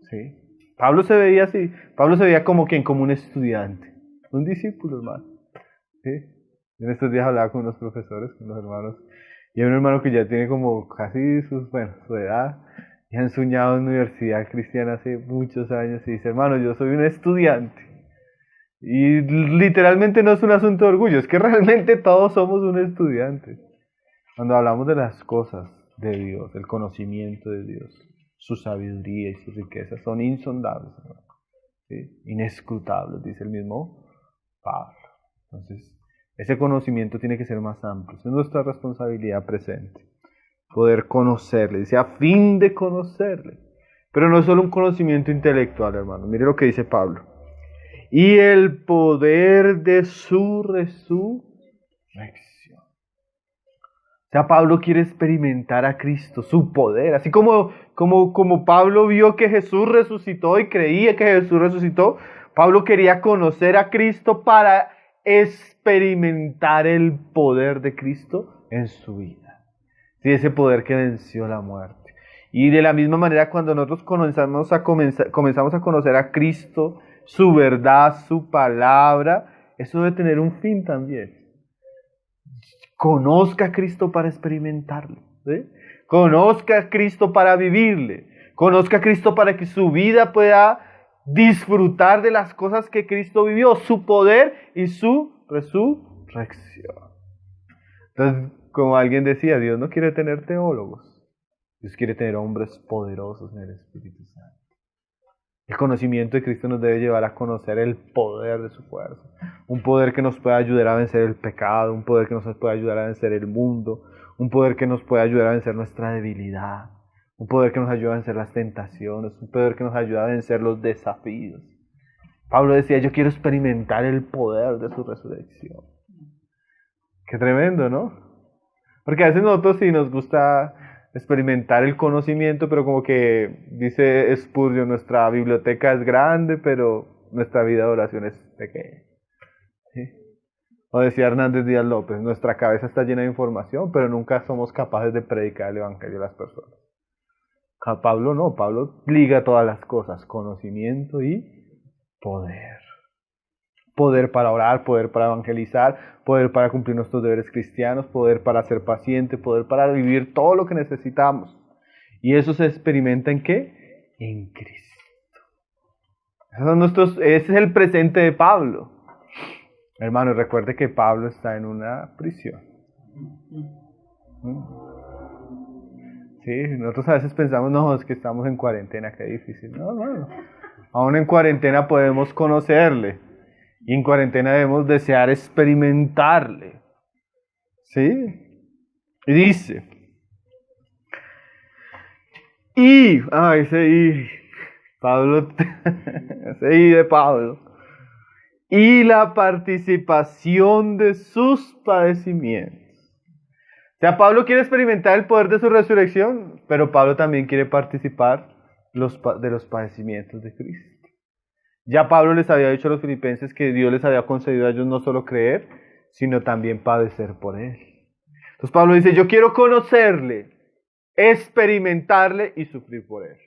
¿Sí? Pablo se veía así. Pablo se veía como quien, como un estudiante, un discípulo, hermano. ¿Sí? En estos días hablaba con unos profesores, con los hermanos, y hay un hermano que ya tiene como casi su edad, y ha enseñado en la universidad cristiana hace muchos años, y dice, hermano, yo soy un estudiante. Y literalmente no es un asunto de orgullo, es que realmente todos somos un estudiante. Cuando hablamos de las cosas de Dios, el conocimiento de Dios, su sabiduría y sus riquezas son insondables, ¿sí? Inescrutables, dice el mismo Pablo. Entonces, ese conocimiento tiene que ser más amplio. Es nuestra responsabilidad presente, poder conocerle. Dice, a fin de conocerle. Pero no es solo un conocimiento intelectual, hermano. Mire lo que dice Pablo. Y el poder de su resurrección. O sea, Pablo quiere experimentar a Cristo, su poder. Así como Pablo vio que Jesús resucitó y creía que Jesús resucitó, Pablo quería conocer a Cristo para experimentar el poder de Cristo en su vida. Sí, ese poder que venció la muerte. Y de la misma manera, cuando nosotros comenzamos a conocer a Cristo, su verdad, su palabra, eso debe tener un fin también. Conozca a Cristo para experimentarlo, ¿sí? Conozca a Cristo para vivirle. Conozca a Cristo para que su vida pueda disfrutar de las cosas que Cristo vivió, su poder y su resurrección. Entonces, como alguien decía, Dios no quiere tener teólogos. Dios quiere tener hombres poderosos en el Espíritu Santo. El conocimiento de Cristo nos debe llevar a conocer el poder de su fuerza. Un poder que nos pueda ayudar a vencer el pecado, un poder que nos pueda ayudar a vencer el mundo, un poder que nos pueda ayudar a vencer nuestra debilidad, un poder que nos ayuda a vencer las tentaciones, un poder que nos ayuda a vencer los desafíos. Pablo decía, yo quiero experimentar el poder de su resurrección. Qué tremendo, ¿no? Porque a veces nosotros sí nos gusta experimentar el conocimiento, pero como que dice Spurgeon, nuestra biblioteca es grande, pero nuestra vida de oración es pequeña. ¿Sí? O decía Hernández Díaz López, nuestra cabeza está llena de información, pero nunca somos capaces de predicar el evangelio a las personas. A Pablo no, Pablo liga todas las cosas, conocimiento y poder. Poder para orar, poder para evangelizar, poder para cumplir nuestros deberes cristianos, poder para ser paciente, poder para vivir todo lo que necesitamos. ¿Y eso se experimenta en qué? En Cristo. Ese es el presente de Pablo. Hermano, recuerde que Pablo está en una prisión. Sí, nosotros a veces pensamos, no, es que estamos en cuarentena, qué difícil. No. Aún en cuarentena podemos conocerle. Y en cuarentena debemos desear experimentarle. ¿Sí? Y dice. Pablo, ese I de Pablo. Y la participación de sus padecimientos. O sea, Pablo quiere experimentar el poder de su resurrección, pero Pablo también quiere participar de los padecimientos de Cristo. Ya Pablo les había dicho a los filipenses que Dios les había concedido a ellos no solo creer, sino también padecer por Él. Entonces Pablo dice, yo quiero conocerle, experimentarle y sufrir por Él.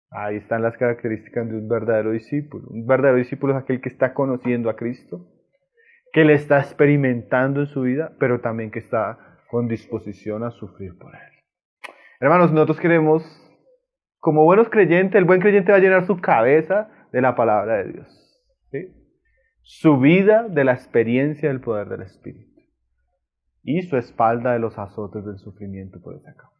Ahí están las características de un verdadero discípulo. Un verdadero discípulo es aquel que está conociendo a Cristo, que le está experimentando en su vida, pero también que está con disposición a sufrir por Él. Hermanos, nosotros queremos, como buenos creyentes, el buen creyente va a llenar su cabeza de la palabra de Dios. ¿Sí? Su vida de la experiencia del poder del Espíritu. Y su espalda de los azotes del sufrimiento por esa causa.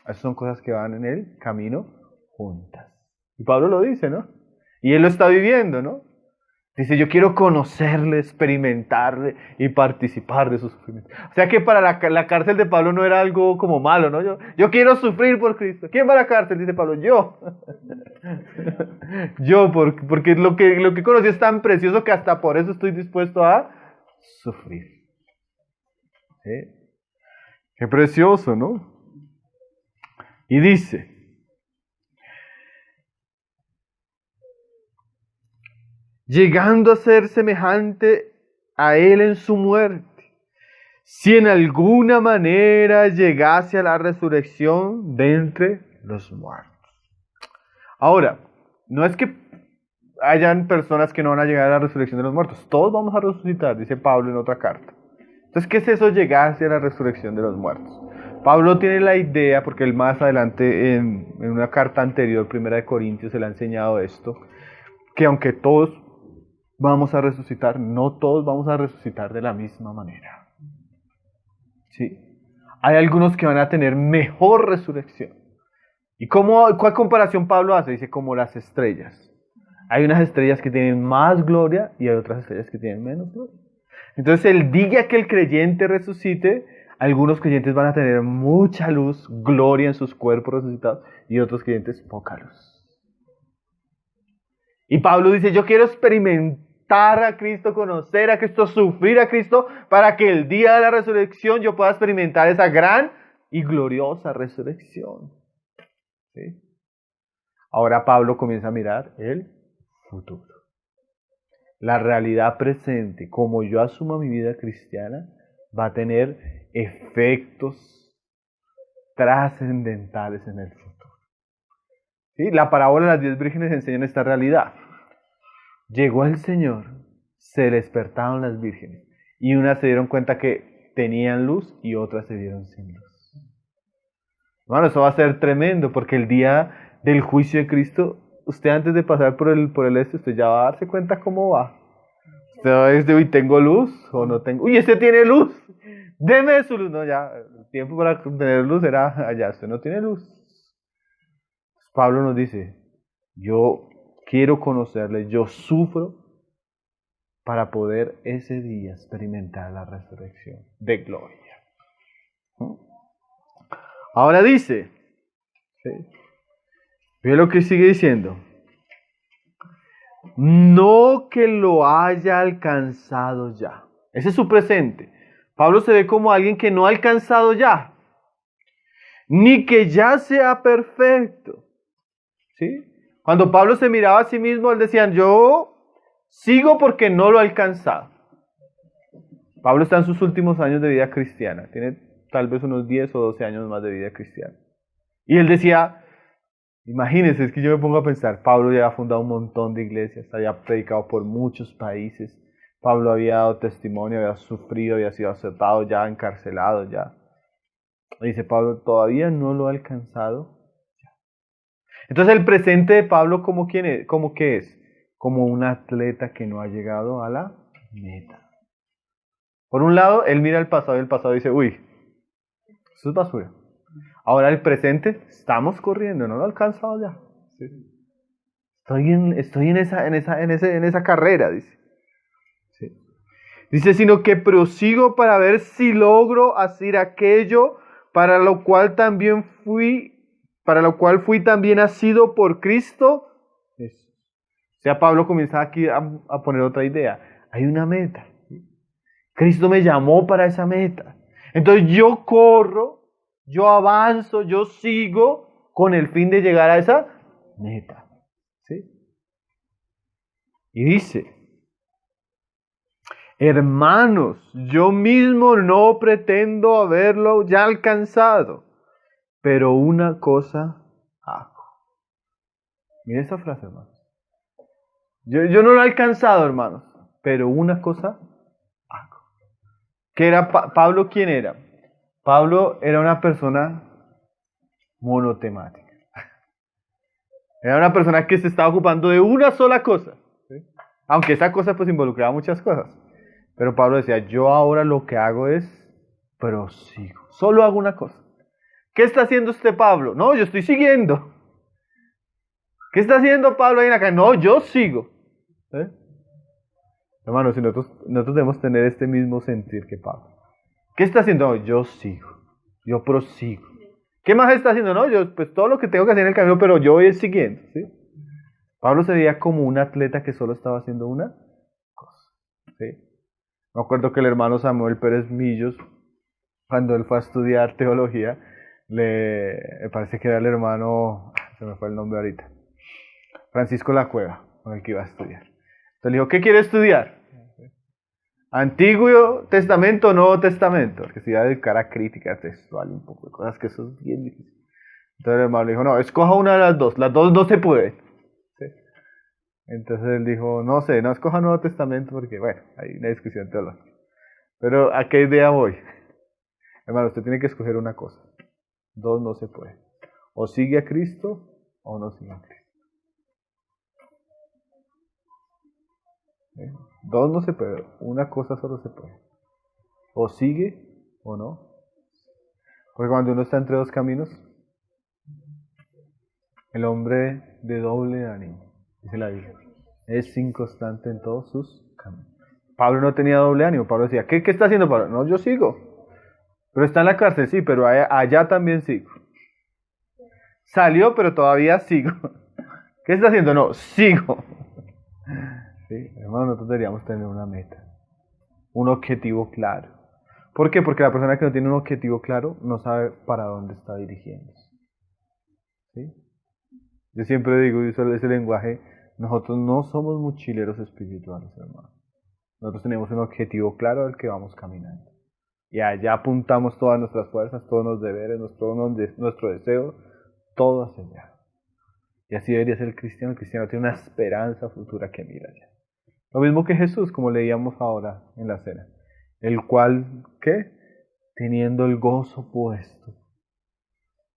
Esas son cosas que van en el camino juntas. Y Pablo lo dice, ¿no? Y él lo está viviendo, ¿no? Dice, yo quiero conocerle, experimentarle y participar de su sufrimiento. O sea que para la cárcel de Pablo no era algo como malo, ¿no? Yo quiero sufrir por Cristo. ¿Quién va a la cárcel? Dice Pablo, yo. Yo, porque lo que conocí es tan precioso que hasta por eso estoy dispuesto a sufrir. ¿Sí? Qué precioso, ¿no? Y dice, llegando a ser semejante a Él en su muerte, si en alguna manera llegase a la resurrección de entre los muertos. Ahora, no es que hayan personas que no van a llegar a la resurrección de los muertos, todos vamos a resucitar, dice Pablo en otra carta. Entonces, ¿qué es eso llegarse a la resurrección de los muertos? Pablo tiene la idea, porque él más adelante en una carta anterior, 1 Corintios, se le ha enseñado esto, que aunque todos vamos a resucitar, no todos vamos a resucitar de la misma manera. ¿Sí? Hay algunos que van a tener mejor resurrección. ¿Y cuál comparación Pablo hace? Dice, como las estrellas. Hay unas estrellas que tienen más gloria y hay otras estrellas que tienen menos gloria. Entonces, el día que el creyente resucite, algunos creyentes van a tener mucha luz, gloria en sus cuerpos resucitados, y otros creyentes poca luz. Y Pablo dice, yo quiero experimentar a Cristo, conocer a Cristo, sufrir a Cristo, para que el día de la resurrección yo pueda experimentar esa gran y gloriosa resurrección. ¿Sí? Ahora Pablo comienza a mirar el futuro. La realidad presente, como yo asuma mi vida cristiana, va a tener efectos trascendentales en el futuro. ¿Sí? La parábola de las 10 vírgenes enseña esta realidad. Llegó el Señor, se despertaron las vírgenes, y unas se dieron cuenta que tenían luz y otras se dieron sin luz. Bueno, eso va a ser tremendo, porque el día del juicio de Cristo, usted antes de pasar por el usted ya va a darse cuenta cómo va. Usted va a decir, uy, ¿tengo luz o no tengo? Uy, este tiene luz, deme su luz. No, ya, el tiempo para tener luz era allá, usted no tiene luz. Pablo nos dice, yo quiero conocerle, yo sufro para poder ese día experimentar la resurrección de gloria. Ahora dice, ¿sí? Ve lo que sigue diciendo. No que lo haya alcanzado ya. Ese es su presente. Pablo se ve como alguien que no ha alcanzado ya, ni que ya sea perfecto. ¿Sí? Cuando Pablo se miraba a sí mismo, él decía, yo sigo porque no lo he alcanzado. Pablo está en sus últimos años de vida cristiana. Tiene tal vez unos 10 o 12 años más de vida cristiana. Y él decía, imagínense, es que yo me pongo a pensar, Pablo ya había fundado un montón de iglesias, había predicado por muchos países, Pablo había dado testimonio, había sufrido, había sido azotado, ya encarcelado, ya. Y dice Pablo, todavía no lo ha alcanzado. Entonces el presente de Pablo, ¿cómo quién es? ¿Cómo qué es? Como un atleta que no ha llegado a la meta. Por un lado, él mira el pasado y el pasado dice, uy, eso es basura. Ahora el presente, estamos corriendo, no lo he alcanzado ya. ¿Sí? Estoy en esa carrera, dice. ¿Sí? Dice, sino que prosigo para ver si logro hacer aquello para lo cual fui también nacido por Cristo. Eso. O sea, Pablo comienza aquí a poner otra idea. Hay una meta. ¿Sí? Cristo me llamó para esa meta. Entonces yo corro, yo avanzo, yo sigo con el fin de llegar a esa meta. ¿Sí? Y dice, hermanos, yo mismo no pretendo haberlo ya alcanzado, pero una cosa hago. Mira esta frase, hermanos. Yo no lo he alcanzado, hermanos, pero una cosa hago. ¿Qué era Pablo? ¿Quién era? Pablo era una persona monotemática. Era una persona que se estaba ocupando de una sola cosa. ¿Sí? Aunque esa cosa pues involucraba muchas cosas. Pero Pablo decía, yo ahora lo que hago es prosigo. Solo hago una cosa. ¿Qué está haciendo este Pablo? No, yo estoy siguiendo. ¿Qué está haciendo Pablo ahí en acá? No, yo sigo. ¿Eh? Hermanos, si nosotros debemos tener este mismo sentir que Pablo. ¿Qué está haciendo? No, yo sigo. Yo prosigo. ¿Qué más está haciendo? No, yo pues todo lo que tengo que hacer en el camino, pero yo voy siguiendo. ¿Sí? Pablo se veía como un atleta que solo estaba haciendo una cosa. ¿Sí? Me acuerdo que el hermano Samuel Pérez Millos, cuando él fue a estudiar teología, me parece que era el hermano, se me fue el nombre ahorita, Francisco La Cueva, con el que iba a estudiar. Entonces le dijo, ¿qué quiere estudiar? ¿Antiguo Testamento o Nuevo Testamento? Porque se iba a dedicar a crítica textual y un poco de cosas que eso es bien difícil. Entonces el hermano le dijo, no, escoja una de las dos no se pueden. ¿Sí? Entonces él dijo, no sé, no escoja Nuevo Testamento porque, bueno, hay una discusión teológica. Pero ¿a qué idea voy? Hermano, usted tiene que escoger una cosa. Dos no se puede. O sigue a Cristo o no sigue a Cristo. ¿Eh? Dos no se puede. Una cosa solo se puede. O sigue o no. Porque cuando uno está entre dos caminos, el hombre de doble ánimo, dice la Biblia, es inconstante en todos sus caminos. Pablo no tenía doble ánimo. Pablo decía, ¿qué está haciendo Pablo? No, yo sigo. Pero está en la cárcel, sí, pero allá también sigo. Salió, pero todavía sigo. ¿Qué está haciendo? No, sigo. Sí, hermano, nosotros deberíamos tener una meta, un objetivo claro. ¿Por qué? Porque la persona que no tiene un objetivo claro no sabe para dónde está dirigiéndose. ¿Sí? Yo siempre digo, y uso ese lenguaje, nosotros no somos mochileros espirituales, hermano. Nosotros tenemos un objetivo claro al que vamos caminando. Y allá apuntamos todas nuestras fuerzas, todos los deberes, nuestro deseo, todo hacia allá. Y así debería ser el cristiano. El cristiano tiene una esperanza futura que mira allá. Lo mismo que Jesús, como leíamos ahora en la cena. El cual, ¿qué? Teniendo el gozo puesto.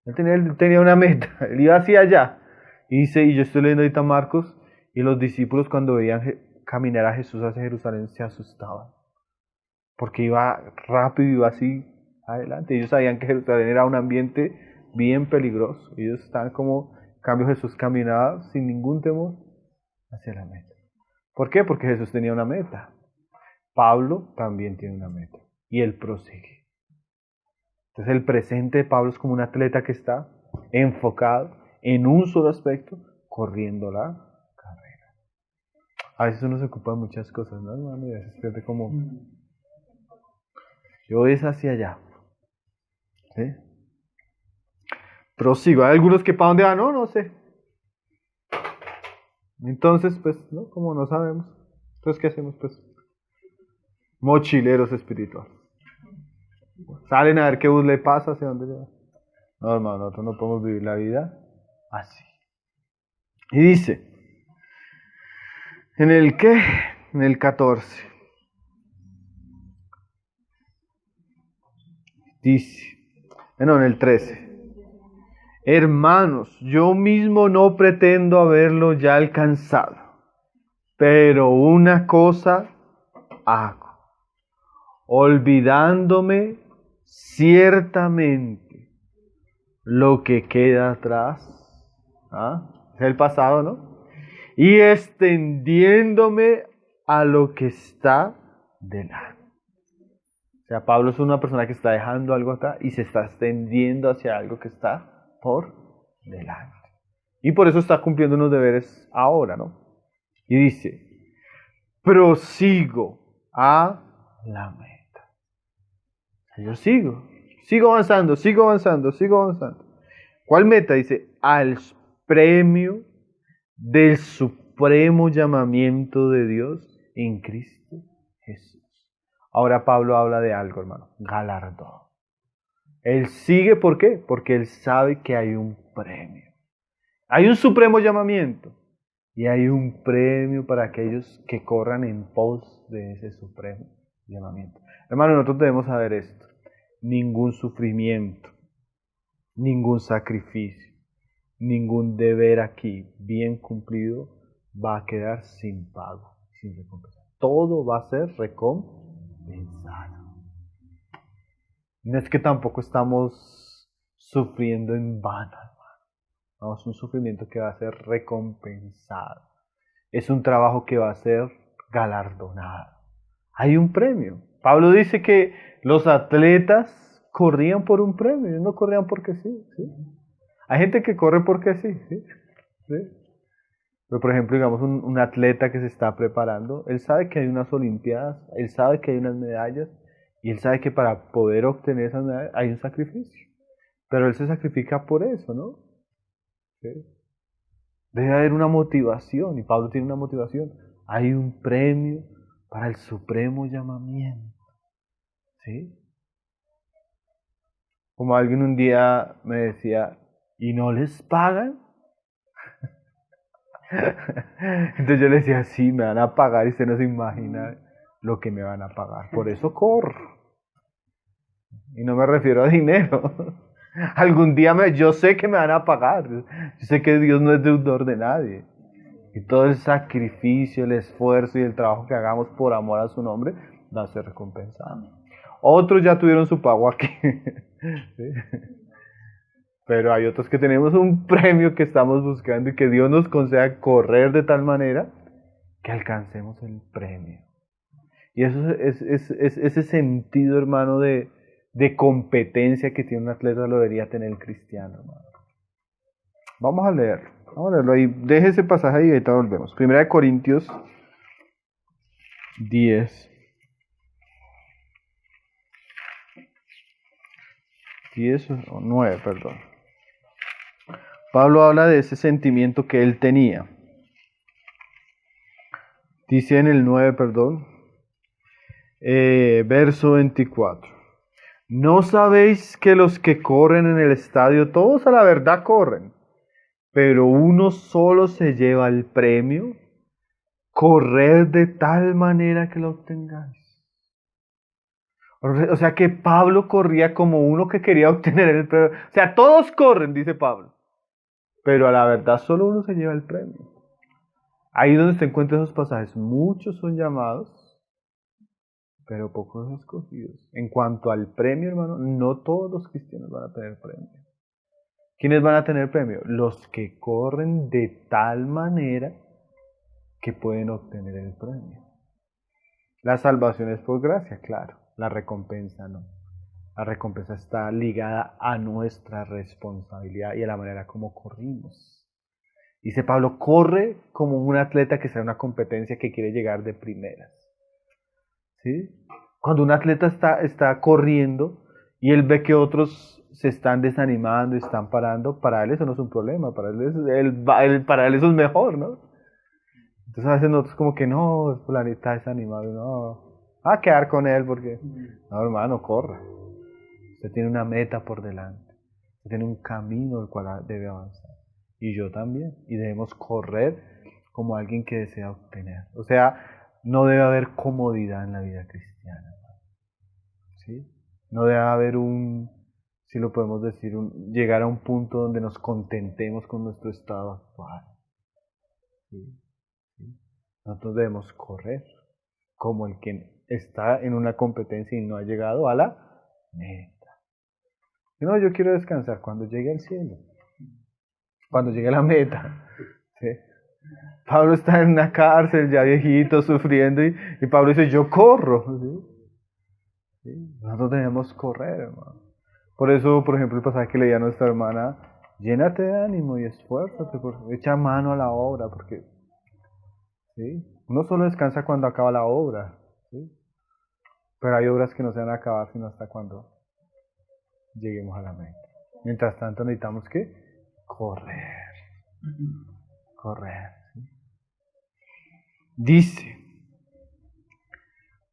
Él tenía una meta, él iba hacia allá. Y dice, y yo estoy leyendo ahorita Marcos, y los discípulos cuando veían caminar a Jesús hacia Jerusalén se asustaban. Porque iba rápido, iba así adelante. Ellos sabían que Jerusalén era un ambiente bien peligroso. Ellos estaban como, en cambio Jesús caminaba sin ningún temor hacia la meta. ¿Por qué? Porque Jesús tenía una meta. Pablo también tiene una meta. Y él prosigue. Entonces el presente de Pablo es como un atleta que está enfocado en un solo aspecto, corriendo la carrera. A veces uno se ocupa de muchas cosas, ¿no, hermano? Y a veces pierde como, yo es hacia allá. ¿Sí? Prosigo. Hay algunos que para dónde van, no sé. Entonces, pues, ¿no? Como no sabemos. Entonces, ¿qué hacemos? Pues, mochileros espirituales. Salen a ver qué bus le pasa, hacia dónde le va. No, hermano, nosotros no podemos vivir la vida así. Y dice, ¿en el qué? En el 14. Dice, en el 13. Hermanos, yo mismo no pretendo haberlo ya alcanzado, pero una cosa hago, olvidándome ciertamente lo que queda atrás. Es el pasado, ¿no? Y extendiéndome a lo que está delante. O sea, Pablo es una persona que está dejando algo atrás y se está extendiendo hacia algo que está por delante. Y por eso está cumpliendo unos deberes ahora, ¿no? Y dice, prosigo a la meta. Yo sigo avanzando. ¿Cuál meta? Dice, al premio del supremo llamamiento de Dios en Cristo Jesús. Ahora Pablo habla de algo, hermano, galardón. Él sigue, ¿por qué? Porque él sabe que hay un premio. Hay un supremo llamamiento y hay un premio para aquellos que corran en pos de ese supremo llamamiento. Hermano, nosotros debemos saber esto. Ningún sufrimiento, ningún sacrificio, ningún deber aquí bien cumplido va a quedar sin pago, sin recompensa. Todo va a ser recompensado. No es que tampoco estamos sufriendo en vano, hermano. No, es un sufrimiento que va a ser recompensado. Es un trabajo que va a ser galardonado. Hay un premio. Pablo dice que los atletas corrían por un premio, ellos no corrían porque sí, ¿sí? Hay gente que corre porque sí, ¿sí? ¿Sí? Pero por ejemplo, digamos, un atleta que se está preparando, él sabe que hay unas olimpiadas, él sabe que hay unas medallas, y él sabe que para poder obtener esas medallas hay un sacrificio. Pero él se sacrifica por eso, ¿no? ¿Sí? Debe haber una motivación, y Pablo tiene una motivación. Hay un premio para el supremo llamamiento. ¿Sí? Como alguien un día me decía, ¿y no les pagan? Entonces yo le decía, sí, me van a pagar y usted no se imagina lo que me van a pagar. Por eso corro. Y no me refiero a dinero. Algún día yo sé que me van a pagar. Yo sé que Dios no es deudor de nadie. Y todo el sacrificio, el esfuerzo y el trabajo que hagamos por amor a su nombre va a ser recompensado. Otros ya tuvieron su pago aquí. ¿Sí? Pero hay otros que tenemos un premio que estamos buscando y que Dios nos conceda correr de tal manera que alcancemos el premio. Y eso es ese sentido, hermano, de competencia que tiene un atleta lo debería tener el cristiano, hermano. Vamos a leerlo ahí. Deje ese pasaje ahí y ahorita volvemos. Primera de Corintios 10. 10 o 9, perdón. Pablo habla de ese sentimiento que él tenía. Dice en el 9, perdón, verso 24. ¿No sabéis que los que corren en el estadio, todos a la verdad corren, pero uno solo se lleva el premio? Corred de tal manera que lo obtengáis. O sea que Pablo corría como uno que quería obtener el premio. O sea, todos corren, dice Pablo, pero a la verdad solo uno se lleva el premio. Ahí donde se encuentran esos pasajes, muchos son llamados, pero pocos escogidos. En cuanto al premio, hermano, no todos los cristianos van a tener premio. ¿Quiénes van a tener premio? Los que corren de tal manera que pueden obtener el premio. La salvación es por gracia, claro. La recompensa no. La recompensa está ligada a nuestra responsabilidad y a la manera como corrimos. Dice Pablo, corre como un atleta que sea una competencia que quiere llegar de primeras. ¿Sí? Cuando un atleta está corriendo y él ve que otros se están desanimando y están parando, para él eso no es un problema, para él eso es mejor, ¿no? Entonces a veces nosotros como que no, el fulanito está desanimado, no, a quedar con él porque, no hermano, corra. Usted tiene una meta por delante, usted tiene un camino el cual debe avanzar. Y yo también, y debemos correr como alguien que desea obtener. O sea, no debe haber comodidad en la vida cristiana, ¿sí? No debe haber si lo podemos decir, llegar a un punto donde nos contentemos con nuestro estado actual. ¿Sí? ¿Sí? Nosotros debemos correr como el que está en una competencia y no ha llegado a la meta. No, yo quiero descansar cuando llegue al cielo, cuando llegue a la meta. ¿Sí? Pablo está en una cárcel ya viejito, sufriendo, y Pablo dice, yo corro. ¿Sí? ¿Sí? Nosotros debemos correr, hermano. Por eso, por ejemplo, el pasaje que leía nuestra hermana, llénate de ánimo y esfuérzate, echa mano a la obra, porque ¿sí? Uno solo descansa cuando acaba la obra, ¿sí? Pero hay obras que no se van a acabar sino hasta cuando lleguemos a la meta. Mientras tanto necesitamos que correr, correr. ¿Sí? Dice,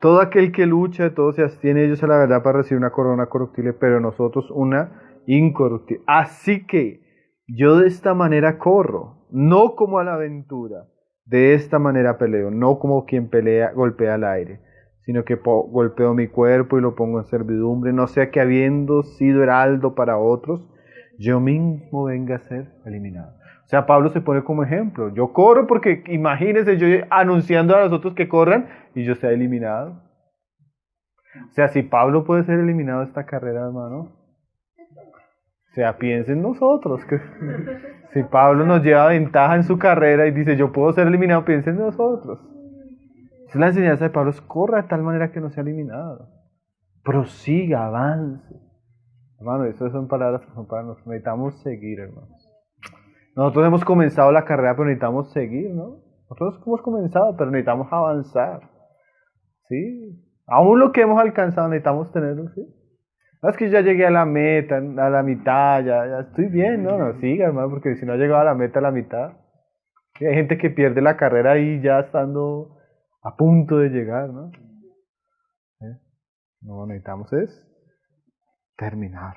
todo aquel que lucha, de todo se abstiene ellos a la verdad para recibir una corona corruptible, pero nosotros una incorruptible. Así que yo de esta manera corro, no como a la aventura, de esta manera peleo, no como quien pelea, golpea al aire, sino que golpeo mi cuerpo y lo pongo en servidumbre, no sea que habiendo sido heraldo para otros, yo mismo venga a ser eliminado. O sea, Pablo se pone como ejemplo. Yo corro porque imagínense yo anunciando a los otros que corran y yo sea eliminado. O sea, si Pablo puede ser eliminado de esta carrera, hermano, o sea, piensen nosotros. Que si Pablo nos lleva ventaja en su carrera y dice yo puedo ser eliminado, piensen nosotros. Entonces la enseñanza de Pablo es corra de tal manera que no sea eliminado. Prosiga, avance. Hermano, esas son palabras que son para nosotros. Necesitamos seguir, hermanos. Nosotros hemos comenzado la carrera, pero necesitamos seguir, ¿no? Nosotros hemos comenzado, pero necesitamos avanzar. ¿Sí? Aún lo que hemos alcanzado necesitamos tenerlo, ¿sí? No es que ya llegué a la meta, a la mitad, ya estoy bien, no, siga, hermano, porque si no ha llegado a la meta a la mitad, ¿sí? Hay gente que pierde la carrera ahí ya estando a punto de llegar, ¿no? ¿Sí? No, necesitamos es terminar.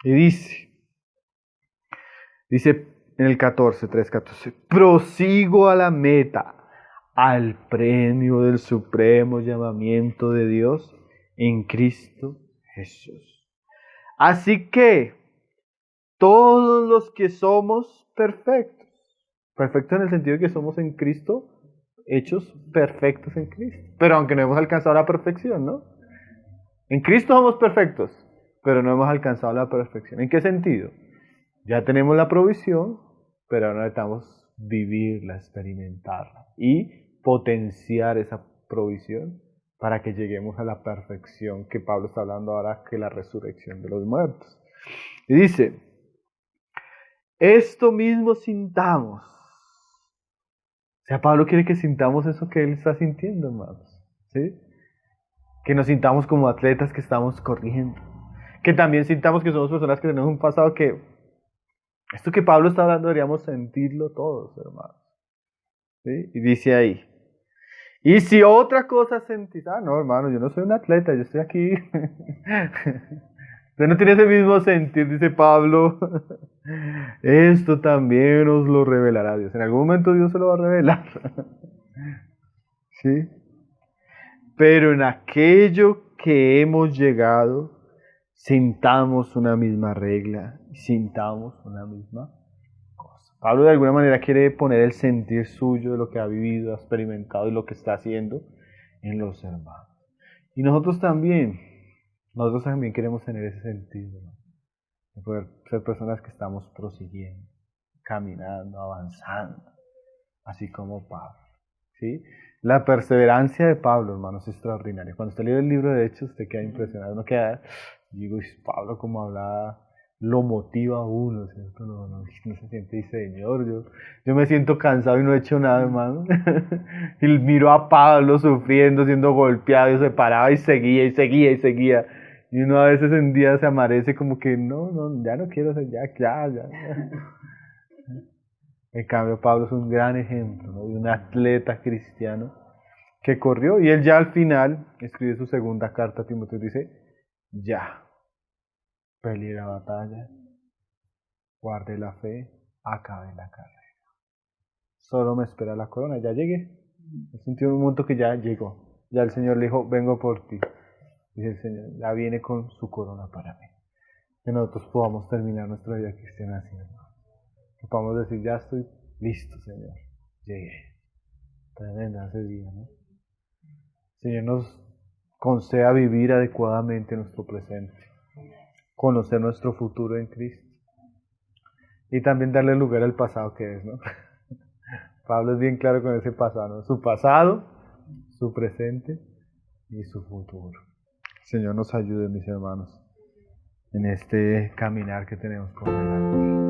Y dice en el 3:14, prosigo a la meta, al premio del supremo llamamiento de Dios en Cristo Jesús. Así que todos los que somos perfectos en el sentido de que somos en Cristo, hechos perfectos en Cristo, pero aunque no hemos alcanzado la perfección, ¿no? En Cristo somos perfectos, pero no hemos alcanzado la perfección. ¿En qué sentido? Ya tenemos la provisión, pero ahora necesitamos vivirla, experimentarla y potenciar esa provisión para que lleguemos a la perfección que Pablo está hablando ahora, que la resurrección de los muertos. Y dice, esto mismo sintamos. O sea, Pablo quiere que sintamos eso que él está sintiendo, hermanos. ¿Sí? Que nos sintamos como atletas que estamos corriendo. Que también sintamos que somos personas que tenemos un pasado que esto que Pablo está hablando deberíamos sentirlo todos, hermanos. ¿Sí? Y dice ahí, y si otra cosa sentís, no, hermano, yo no soy un atleta, yo estoy aquí. Usted no tiene ese mismo sentir, dice Pablo. Esto también os lo revelará Dios. En algún momento Dios se lo va a revelar. ¿Sí? Pero en aquello que hemos llegado, sintamos una misma regla y sintamos una misma cosa. Pablo de alguna manera quiere poner el sentir suyo de lo que ha vivido, ha experimentado y lo que está haciendo en los hermanos. Y nosotros también queremos tener ese sentido, ¿no? De poder ser personas que estamos prosiguiendo, caminando, avanzando, así como Pablo. ¿Sí? La perseverancia de Pablo, hermanos, es extraordinaria. Cuando usted lee el libro de Hechos, usted queda impresionado, uno queda Y digo, Pablo como hablaba, lo motiva a uno, ¿cierto? No se siente, y Señor, yo me siento cansado y no he hecho nada, hermano. Y miro a Pablo sufriendo, siendo golpeado, y se paraba y seguía, y seguía, y seguía. Y uno a veces en día se amanece como que, no, ya no quiero hacer, ya. En cambio, Pablo es un gran ejemplo, ¿no? De un atleta cristiano que corrió, y él ya al final escribe su segunda carta a Timoteo y dice, ya, peleé la batalla, guardé la fe, acabé la carrera. Solo me espera la corona, ya llegué. Sentí un momento que ya llegó. Ya el Señor le dijo, vengo por ti. Dice el Señor, ya viene con su corona para mí. Que nosotros podamos terminar nuestra vida cristiana así, hermano. Que podamos decir, ya estoy listo, Señor. Llegué. Tremenda ese día, ¿no? Señor nos conceda vivir adecuadamente nuestro presente, conocer nuestro futuro en Cristo y también darle lugar al pasado que es, ¿no? Pablo es bien claro con ese pasado, ¿no? Su pasado, su presente y su futuro. Señor nos ayude, mis hermanos, en este caminar que tenemos por delante.